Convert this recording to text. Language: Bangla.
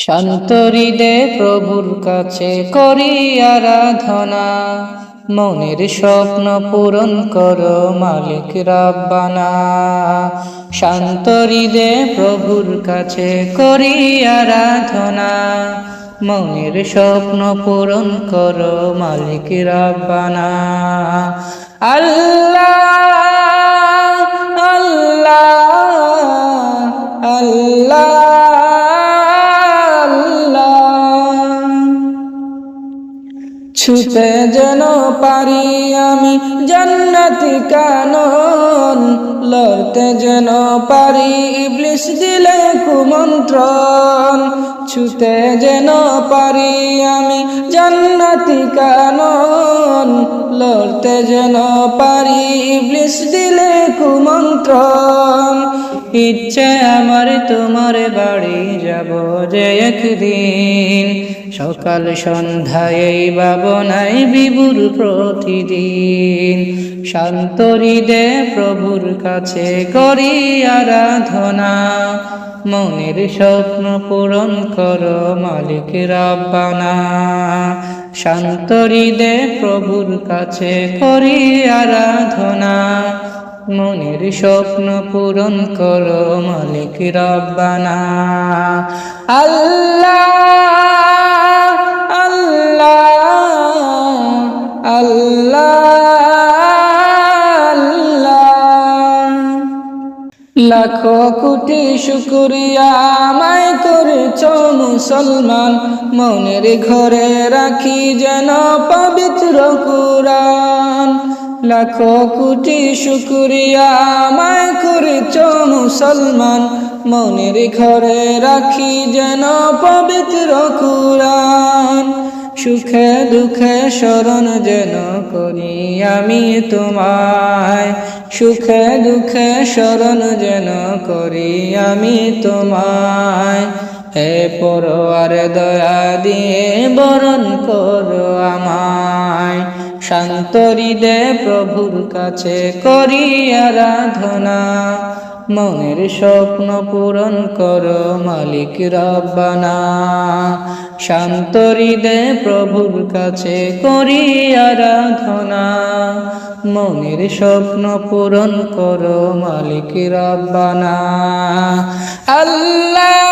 শান্ত হৃদয়ে প্রভুর কাছে করি আরাধনা, মনের স্বপ্ন পূরণ করো মালিক রাব্বানা। শান্ত হৃদয়ে প্রভুর কাছে করি আরাধনা, মনের স্বপ্ন পূরণ করো মালিক রাব্বানা। আল্লাহ আল্লাহ আল্লাহ ছুতে যেন পারি আমি জান্নাতি কানন, লড়তে যেন পারি ইবলিস দিলে কুমন্ত্রণ। ছুতে যেন পারি আমি জান্নাতি কানন, লড়তে যেন পারি ইবলিস দিলে কুমন্ত্রণ। ইচ্ছে আমার তোমার বাড়ি যাব যে একদিন, সকাল সন্ধ্যায় এই ভাবনাই বিভোর প্রতিদিন। শান্ত হৃদয়ে প্রভুর কাছে করি আরাধনা, মনের স্বপ্ন পূরণ করো মালিক রাব্বানা। শান্ত হৃদয়ে প্রভুর কাছে করি আরাধনা, মনের স্বপ্ন পূরণ করো মালিক রাব্বানা। আল্লাহ লাখো কোটি শুকরিয়া আমায় করেছ মুসলমান, মনের ঘরে রাখি যেন পবিত্র কুরআন। লাখো কোটি শুকরিয়া আমায় করেছ মুসলমান, মনের ঘরে রাখি যেন পবিত্র কুরআন। সুখে দুঃখে স্মরণ যেন করি আমি তোমায়, সুখে দুঃখে স্মরণ যেন করি আমি তোমায়। হে পরওয়ার দয়া দিয়ে বরণ করো আমায়, শান্ত হৃদয়ে প্রভুর কাছে করি আরাধনা, মনের স্বপ্ন পূরণ করো মালিক রাব্বানা। শান্ত হৃদয়ে প্রভুর কাছে করি আরাধনা, মনের স্বপ্ন পূরণ করো মালিক রাব্বানা। আল্লাহ